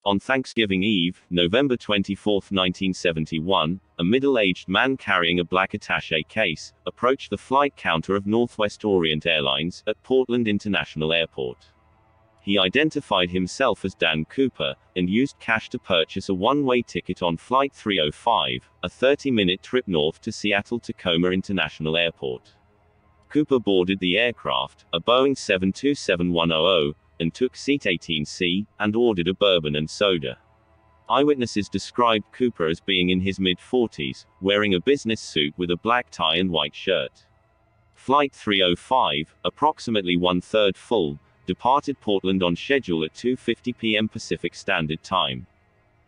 On Thanksgiving Eve, November 24, 1971, a middle-aged man carrying a black attaché case approached the flight counter of Northwest Orient Airlines at Portland International Airport. He identified himself as Dan Cooper, and used cash to purchase a one-way ticket on Flight 305, a 30-minute trip north to Seattle-Tacoma International Airport. Cooper boarded the aircraft, a Boeing 727-100, and took seat 18C, and ordered a bourbon and soda. Eyewitnesses described Cooper as being in his mid-40s, wearing a business suit with a black tie and white shirt. Flight 305, approximately one-third full, departed Portland on schedule at 2:50 p.m. Pacific Standard Time.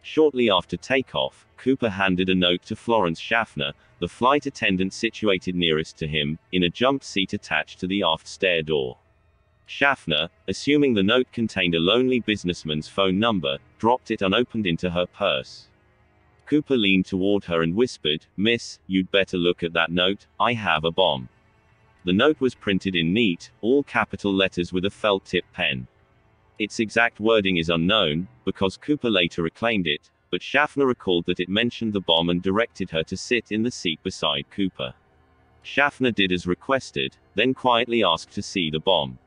Shortly after takeoff, Cooper handed a note to Florence Schaffner, the flight attendant situated nearest to him, in a jump seat attached to the aft stair door. Schaffner, assuming the note contained a lonely businessman's phone number, dropped it unopened into her purse. Cooper leaned toward her and whispered, "Miss, you'd better look at that note, I have a bomb." The note was printed in neat, all-capital letters with a felt-tip pen. Its exact wording is unknown, because Cooper later reclaimed it, but Schaffner recalled that it mentioned the bomb and directed her to sit in the seat beside Cooper. Schaffner did as requested, then quietly asked to see the bomb.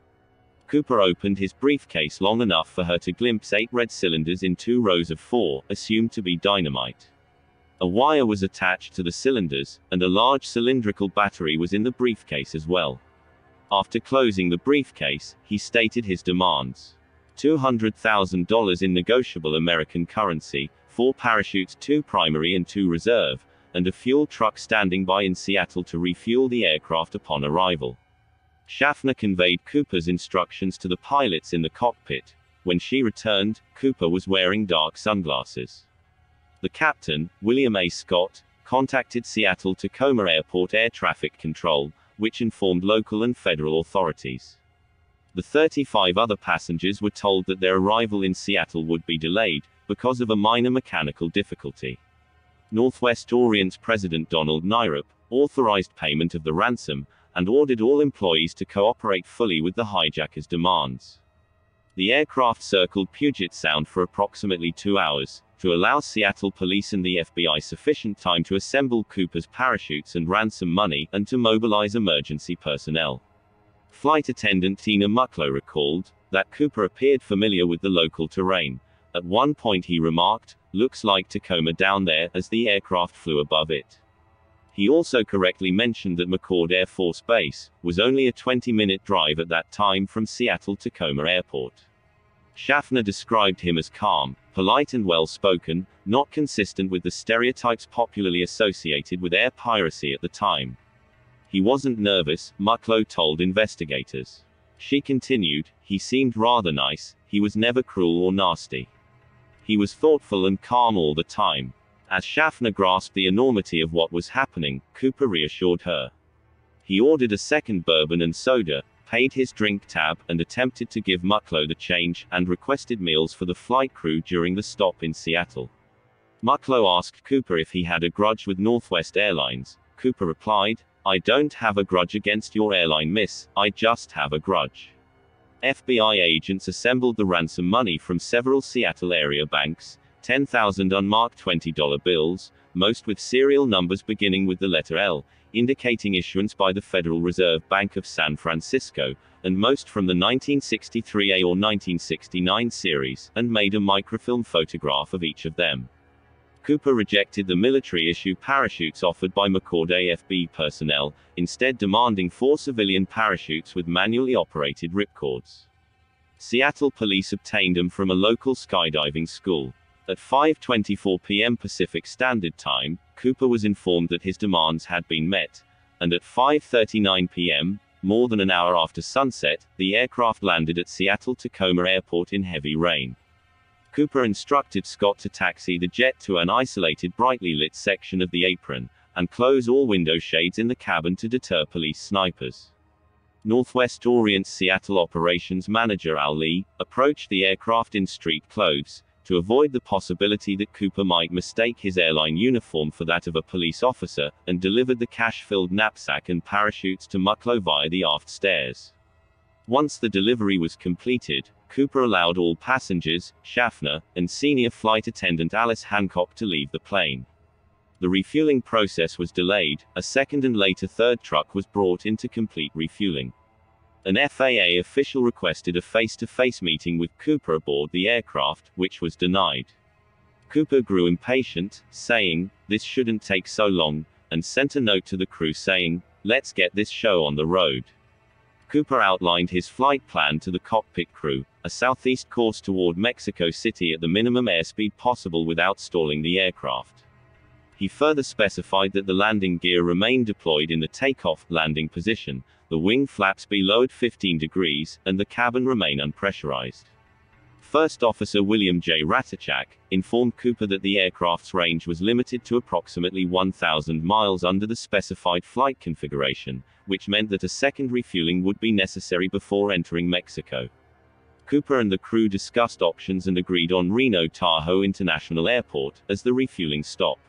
Cooper opened his briefcase long enough for her to glimpse 8 red cylinders in 2 rows of 4, assumed to be dynamite. A wire was attached to the cylinders, and a large cylindrical battery was in the briefcase as well. After closing the briefcase, he stated his demands. $200,000 in negotiable American currency, 4 parachutes, 2 primary and 2 reserve, and a fuel truck standing by in Seattle to refuel the aircraft upon arrival. Schaffner conveyed Cooper's instructions to the pilots in the cockpit. When she returned, Cooper was wearing dark sunglasses. The captain, William A. Scott, contacted Seattle-Tacoma Airport Air Traffic Control, which informed local and federal authorities. The 35 other passengers were told that their arrival in Seattle would be delayed, because of a minor mechanical difficulty. Northwest Orient's President Donald Nyrup authorized payment of the ransom, and ordered all employees to cooperate fully with the hijackers' demands. The aircraft circled Puget Sound for approximately 2 hours, to allow Seattle police and the FBI sufficient time to assemble Cooper's parachutes and ransom money, and to mobilize emergency personnel. Flight attendant Tina MacLeod recalled that Cooper appeared familiar with the local terrain. At one point he remarked, "Looks like Tacoma down there," as the aircraft flew above it. He also correctly mentioned that MacLeod Air Force Base was only a 20-minute drive at that time from Seattle-Tacoma Airport. Schaffner described him as calm, polite and well-spoken, not consistent with the stereotypes popularly associated with air piracy at the time. He wasn't nervous, MacLeod told investigators. She continued, "He seemed rather nice, he was never cruel or nasty. He was thoughtful and calm all the time." As Schaffner grasped the enormity of what was happening, Cooper reassured her. He ordered a second bourbon and soda, paid his drink tab, and attempted to give MacLeod a change, and requested meals for the flight crew during the stop in Seattle. MacLeod asked Cooper if he had a grudge with Northwest Airlines. Cooper replied, "I don't have a grudge against your airline, miss, I just have a grudge." FBI agents assembled the ransom money from several Seattle area banks, 10,000 unmarked $20 bills, most with serial numbers beginning with the letter L, indicating issuance by the Federal Reserve Bank of San Francisco, and most from the 1963A or 1969 series, and made a microfilm photograph of each of them. Cooper rejected the military-issue parachutes offered by MacLeod AFB personnel, instead demanding 4 civilian parachutes with manually operated ripcords. Seattle police obtained them from a local skydiving school. At 5:24 p.m. Pacific Standard Time, Cooper was informed that his demands had been met, and at 5:39 p.m., more than an hour after sunset, the aircraft landed at Seattle-Tacoma Airport in heavy rain. Cooper instructed Scott to taxi the jet to an isolated brightly lit section of the apron, and close all window shades in the cabin to deter police snipers. Northwest Orient's Seattle operations manager Al Lee approached the aircraft in street clothes, to avoid the possibility that Cooper might mistake his airline uniform for that of a police officer, and delivered the cash-filled knapsack and parachutes to MacLeod via the aft stairs. Once the delivery was completed, Cooper allowed all passengers, Schaffner, and senior flight attendant Alice Hancock to leave the plane. The refueling process was delayed, a second and later third truck was brought in to complete refueling. An FAA official requested a face-to-face meeting with Cooper aboard the aircraft, which was denied. Cooper grew impatient, saying, "This shouldn't take so long," and sent a note to the crew saying, "Let's get this show on the road." Cooper outlined his flight plan to the cockpit crew, a southeast course toward Mexico City at the minimum airspeed possible without stalling the aircraft. He further specified that the landing gear remain deployed in the takeoff-landing position, the wing flaps be lowered 15 degrees, and the cabin remain unpressurized. First Officer William J. Ratachak informed Cooper that the aircraft's range was limited to approximately 1,000 miles under the specified flight configuration, which meant that a second refueling would be necessary before entering Mexico. Cooper and the crew discussed options and agreed on Reno-Tahoe International Airport as the refueling stop.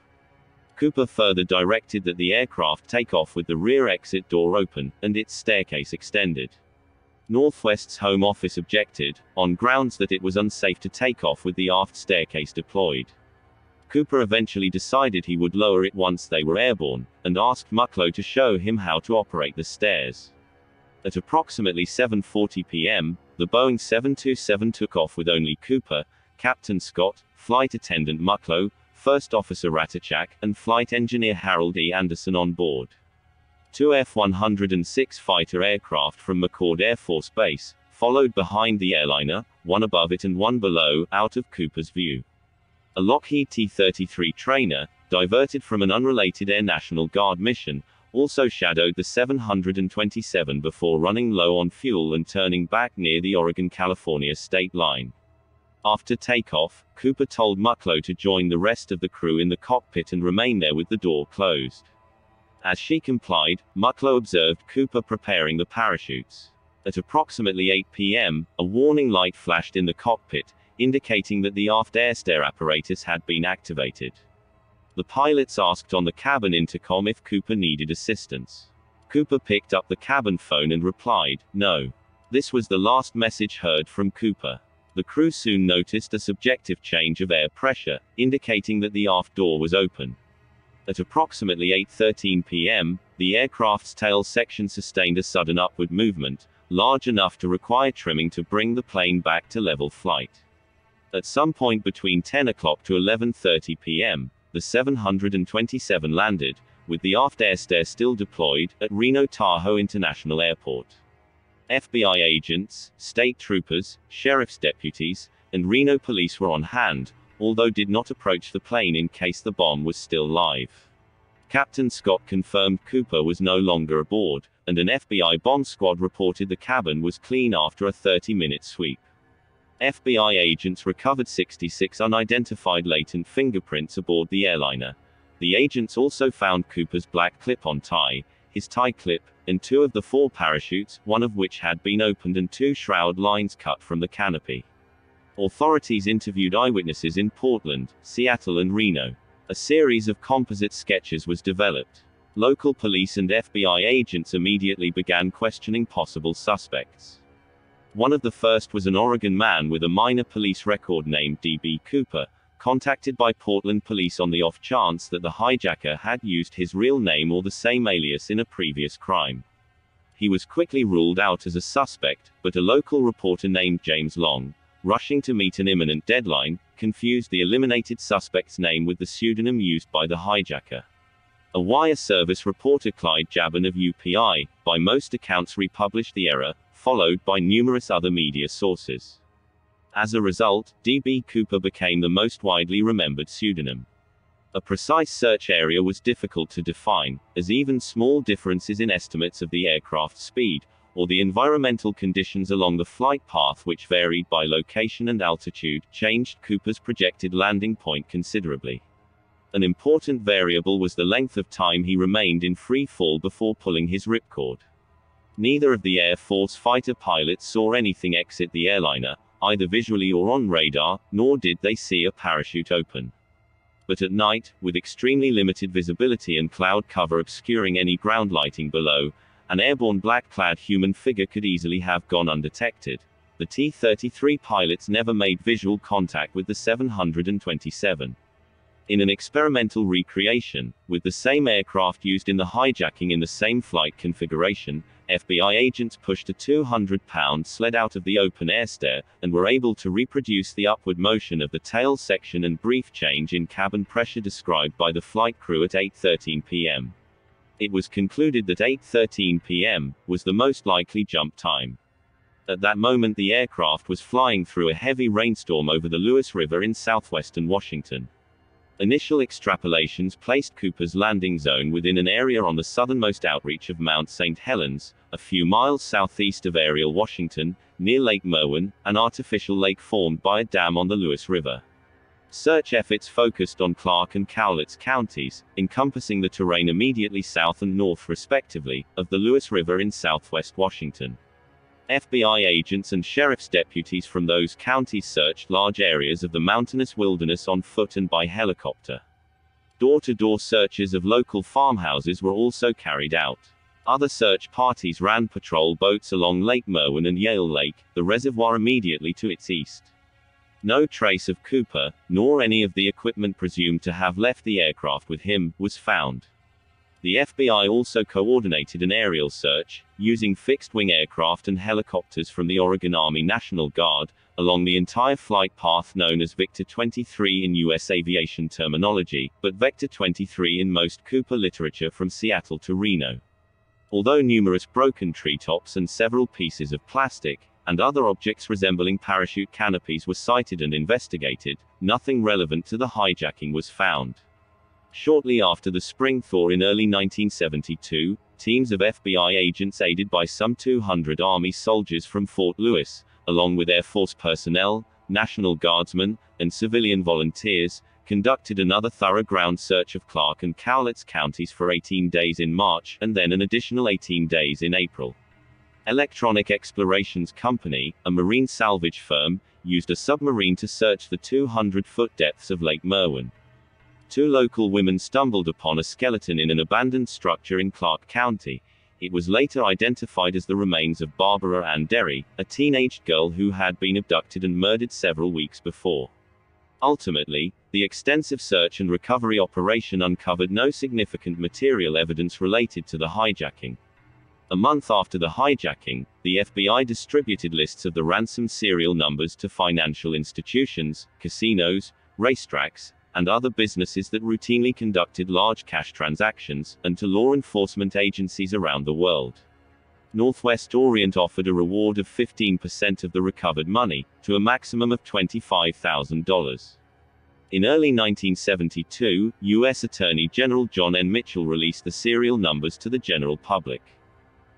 Cooper further directed that the aircraft take off with the rear exit door open, and its staircase extended. Northwest's home office objected, on grounds that it was unsafe to take off with the aft staircase deployed. Cooper eventually decided he would lower it once they were airborne, and asked MacLeod to show him how to operate the stairs. At approximately 7:40 p.m., the Boeing 727 took off with only Cooper, Captain Scott, Flight Attendant MacLeod, First Officer Ratachak, and Flight Engineer Harold E. Anderson on board. Two F-106 fighter aircraft from McCord Air Force Base followed behind the airliner, one above it and one below, out of Cooper's view. A Lockheed T-33 trainer, diverted from an unrelated Air National Guard mission, also shadowed the 727 before running low on fuel and turning back near the Oregon-California state line. After takeoff, Cooper told MacLeod to join the rest of the crew in the cockpit and remain there with the door closed. As she complied, MacLeod observed Cooper preparing the parachutes. At approximately 8 p.m., a warning light flashed in the cockpit, indicating that the aft air stair apparatus had been activated. The pilots asked on the cabin intercom if Cooper needed assistance. Cooper picked up the cabin phone and replied, "No." This was the last message heard from Cooper. The crew soon noticed a subjective change of air pressure, indicating that the aft door was open. At approximately 8:13 p.m., the aircraft's tail section sustained a sudden upward movement, large enough to require trimming to bring the plane back to level flight. At some point between 10 o'clock to 11:30 p.m., the 727 landed, with the aft air stair still deployed, at Reno-Tahoe International Airport. FBI agents, state troopers, sheriff's deputies, and Reno police were on hand, although did not approach the plane in case the bomb was still live. Captain Scott confirmed Cooper was no longer aboard, and an FBI bomb squad reported the cabin was clean after a 30-minute sweep. FBI agents recovered 66 unidentified latent fingerprints aboard the airliner. The agents also found Cooper's black clip-on tie, his tie clip, and two of the four parachutes, one of which had been opened and two shroud lines cut from the canopy. Authorities interviewed eyewitnesses in Portland, Seattle and Reno. A series of composite sketches was developed. Local police and FBI agents immediately began questioning possible suspects. One of the first was an Oregon man with a minor police record named D.B. Cooper, contacted by Portland police on the off chance that the hijacker had used his real name or the same alias in a previous crime. He was quickly ruled out as a suspect, but a local reporter named James Long, rushing to meet an imminent deadline, confused the eliminated suspect's name with the pseudonym used by the hijacker. A wire service reporter, Clyde Jabin of UPI, by most accounts republished the error, followed by numerous other media sources. As a result, D.B. Cooper became the most widely remembered pseudonym. A precise search area was difficult to define, as even small differences in estimates of the aircraft's speed, or the environmental conditions along the flight path, which varied by location and altitude, changed Cooper's projected landing point considerably. An important variable was the length of time he remained in free fall before pulling his ripcord. Neither of the Air Force fighter pilots saw anything exit the airliner, either visually or on radar, nor did they see a parachute open. But at night, with extremely limited visibility and cloud cover obscuring any ground lighting below, an airborne black-clad human figure could easily have gone undetected. The T-33 pilots never made visual contact with the 727. In an experimental recreation, with the same aircraft used in the hijacking in the same flight configuration, FBI agents pushed a 200-pound sled out of the open air stair, and were able to reproduce the upward motion of the tail section and brief change in cabin pressure described by the flight crew at 8:13 p.m. It was concluded that 8:13 p.m. was the most likely jump time. At that moment the aircraft was flying through a heavy rainstorm over the Lewis River in southwestern Washington. Initial extrapolations placed Cooper's landing zone within an area on the southernmost outreach of Mount St. Helens, a few miles southeast of Ariel, Washington, near Lake Merwin, an artificial lake formed by a dam on the Lewis River. Search efforts focused on Clark and Cowlitz counties, encompassing the terrain immediately south and north respectively, of the Lewis River in southwest Washington. FBI agents and sheriff's deputies from those counties searched large areas of the mountainous wilderness on foot and by helicopter. Door-to-door searches of local farmhouses were also carried out. Other search parties ran patrol boats along Lake Merwin and Yale Lake, the reservoir immediately to its east. No trace of Cooper, nor any of the equipment presumed to have left the aircraft with him, was found. The FBI also coordinated an aerial search, using fixed-wing aircraft and helicopters from the Oregon Army National Guard, along the entire flight path known as Victor 23 in U.S. aviation terminology, but Vector 23 in most Cooper literature from Seattle to Reno. Although numerous broken treetops and several pieces of plastic, and other objects resembling parachute canopies were sighted and investigated, nothing relevant to the hijacking was found. Shortly after the spring thaw in early 1972, teams of FBI agents aided by some 200 Army soldiers from Fort Lewis, along with Air Force personnel, National Guardsmen, and civilian volunteers, conducted another thorough ground search of Clark and Cowlitz counties for 18 days in March, and then an additional 18 days in April. Electronic Explorations Company, a marine salvage firm, used a submarine to search the 200-foot depths of Lake Merwin. 2 local women stumbled upon a skeleton in an abandoned structure in Clark County. It was later identified as the remains of Barbara Ann Derry, a teenage girl who had been abducted and murdered several weeks before. Ultimately, the extensive search and recovery operation uncovered no significant material evidence related to the hijacking. A month after the hijacking, the FBI distributed lists of the ransom serial numbers to financial institutions, casinos, racetracks, and other businesses that routinely conducted large cash transactions, and to law enforcement agencies around the world. Northwest Orient offered a reward of 15% of the recovered money, to a maximum of $25,000. In early 1972, U.S. Attorney General John N. Mitchell released the serial numbers to the general public.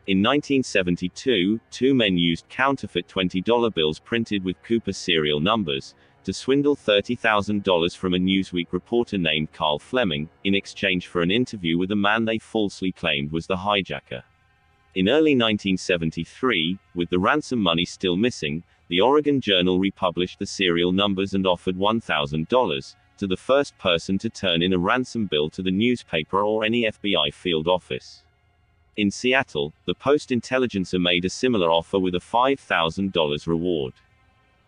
In 1972, 2 men used counterfeit $20 bills printed with Cooper serial numbers, to swindle $30,000 from a Newsweek reporter named Carl Fleming, in exchange for an interview with a man they falsely claimed was the hijacker. In early 1973, with the ransom money still missing, the Oregon Journal republished the serial numbers and offered $1,000 to the first person to turn in a ransom bill to the newspaper or any FBI field office. In Seattle, the Post-Intelligencer made a similar offer with a $5,000 reward.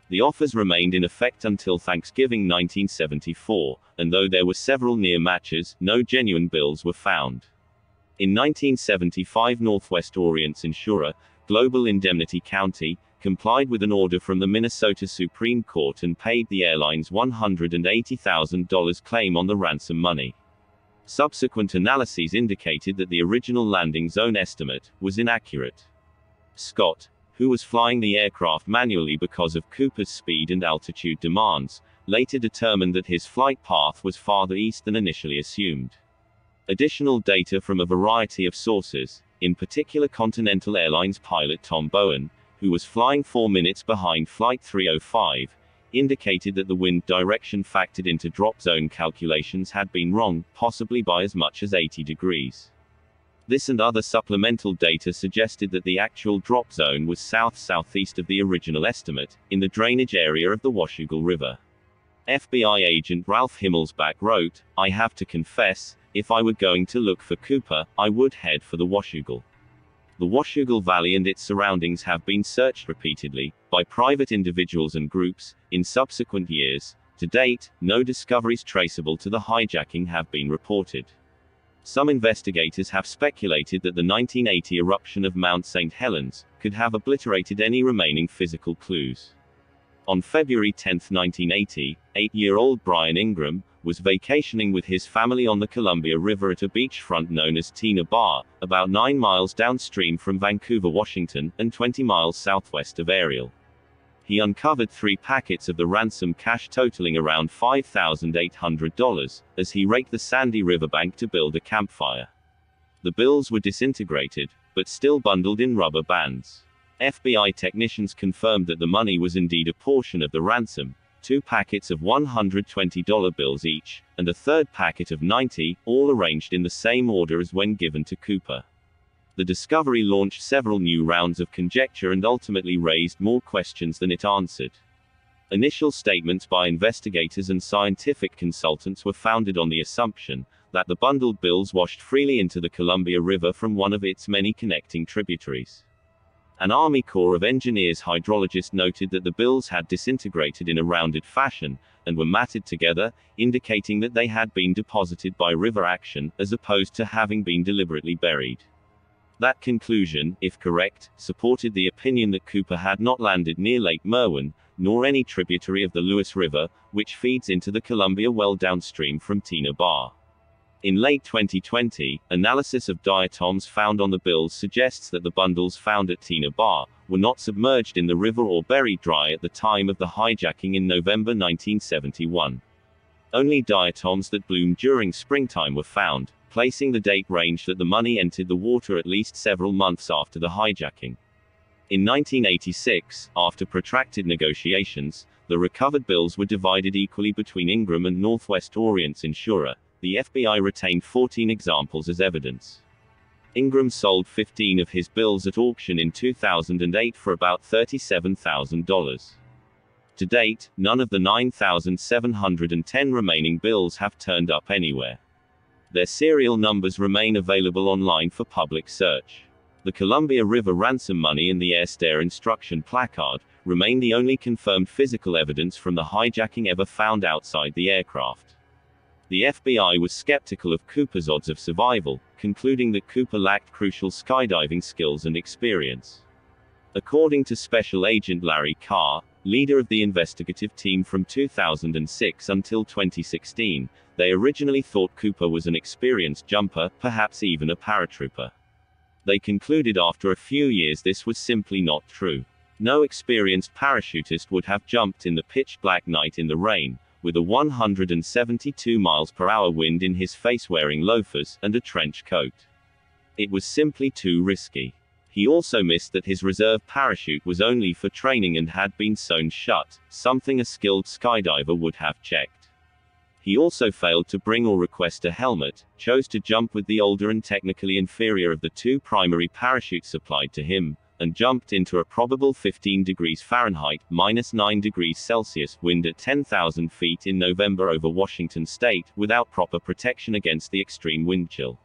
The offers remained in effect until Thanksgiving 1974, and though there were several near matches, no genuine bills were found. In 1975, Northwest Orient's insurer, Global Indemnity County, complied with an order from the Minnesota Supreme Court and paid the airline's $180,000 claim on the ransom money. Subsequent analyses indicated that the original landing zone estimate was inaccurate. Scott, who was flying the aircraft manually because of Cooper's speed and altitude demands, later determined that his flight path was farther east than initially assumed. Additional data from a variety of sources, in particular Continental Airlines pilot Tom Bowen, who was flying 4 minutes behind Flight 305, indicated that the wind direction factored into drop zone calculations had been wrong, possibly by as much as 80 degrees. This and other supplemental data suggested that the actual drop zone was south-southeast of the original estimate, in the drainage area of the Washougal River. FBI agent Ralph Himmelsbach wrote, "I have to confess, if I were going to look for Cooper, I would head for the Washougal. The Washougal Valley and its surroundings have been searched repeatedly, by private individuals and groups, in subsequent years. To date, no discoveries traceable to the hijacking have been reported. Some investigators have speculated that the 1980 eruption of Mount St. Helens could have obliterated any remaining physical clues. On February 10, 1980, 8-year-old Brian Ingram was vacationing with his family on the Columbia River at a beachfront known as Tina Bar, about 9 miles downstream from Vancouver, Washington, and 20 miles southwest of Ariel. He uncovered 3 packets of the ransom cash totaling around $5,800, as he raked the sandy riverbank to build a campfire. The bills were disintegrated, but still bundled in rubber bands. FBI technicians confirmed that the money was indeed a portion of the ransom, 2 packets of $120 bills each, and a third packet of 90, all arranged in the same order as when given to Cooper. The discovery launched several new rounds of conjecture and ultimately raised more questions than it answered. Initial statements by investigators and scientific consultants were founded on the assumption that the bundled bills washed freely into the Columbia River from one of its many connecting tributaries. An Army Corps of Engineers hydrologist noted that the bills had disintegrated in a rounded fashion, and were matted together, indicating that they had been deposited by river action, as opposed to having been deliberately buried. That conclusion, if correct, supported the opinion that Cooper had not landed near Lake Merwin, nor any tributary of the Lewis River, which feeds into the Columbia well downstream from Tina Bar. In late 2020, analysis of diatoms found on the bills suggests that the bundles found at Tina Bar were not submerged in the river or buried dry at the time of the hijacking in November 1971. Only diatoms that bloomed during springtime were found, placing the date range that the money entered the water at least several months after the hijacking. In 1986, after protracted negotiations, the recovered bills were divided equally between Ingram and Northwest Orient's insurer. The FBI retained 14 examples as evidence. Ingram sold 15 of his bills at auction in 2008 for about $37,000. To date, none of the 9,710 remaining bills have turned up anywhere. Their serial numbers remain available online for public search. The Columbia River ransom money and the airstare instruction placard remain the only confirmed physical evidence from the hijacking ever found outside the aircraft. The FBI was skeptical of Cooper's odds of survival, concluding that Cooper lacked crucial skydiving skills and experience. According to Special Agent Larry Carr, leader of the investigative team from 2006 until 2016, they originally thought Cooper was an experienced jumper, perhaps even a paratrooper. They concluded after a few years this was simply not true. No experienced parachutist would have jumped in the pitch-black night in the rain, with a 172 miles per hour wind in his face, wearing loafers and a trench coat. It was simply too risky. He also missed that his reserve parachute was only for training and had been sewn shut, something a skilled skydiver would have checked. He also failed to bring or request a helmet, chose to jump with the older and technically inferior of the 2 primary parachutes supplied to him, and jumped into a probable 15 degrees Fahrenheit, -9 degrees Celsius, wind at 10,000 feet in November over Washington state, without proper protection against the extreme wind chill.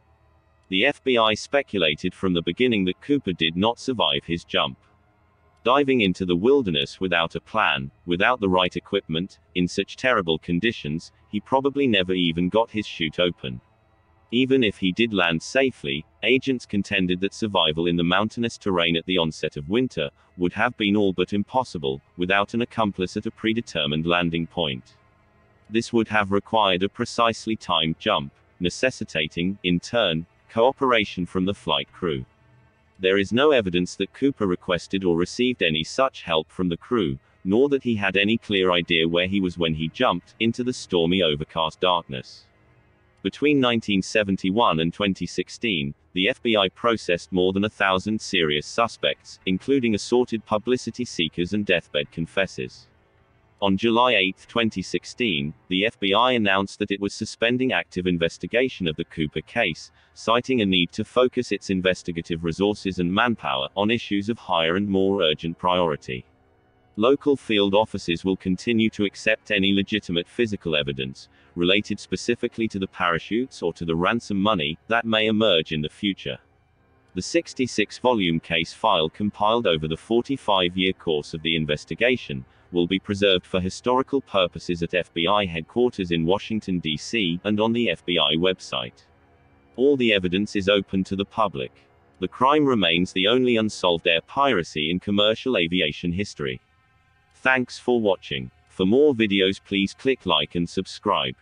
The FBI speculated from the beginning that Cooper did not survive his jump. Diving into the wilderness without a plan, without the right equipment, in such terrible conditions, he probably never even got his chute open. Even if he did land safely, agents contended that survival in the mountainous terrain at the onset of winter would have been all but impossible, without an accomplice at a predetermined landing point. This would have required a precisely timed jump, necessitating, in turn, cooperation from the flight crew. There is no evidence that Cooper requested or received any such help from the crew, nor that he had any clear idea where he was when he jumped into the stormy, overcast darkness. Between 1971 and 2016, the FBI processed more than 1,000 serious suspects, including assorted publicity seekers and deathbed confessors. On July 8, 2016, the FBI announced that it was suspending active investigation of the Cooper case, citing a need to focus its investigative resources and manpower on issues of higher and more urgent priority. Local field offices will continue to accept any legitimate physical evidence, related specifically to the parachutes or to the ransom money, that may emerge in the future. The 66-volume case file compiled over the 45-year course of the investigation will be preserved for historical purposes at FBI headquarters in Washington, D.C., and on the FBI website. All the evidence is open to the public. The crime remains the only unsolved air piracy in commercial aviation history. Thanks for watching. For more videos, please click like and subscribe.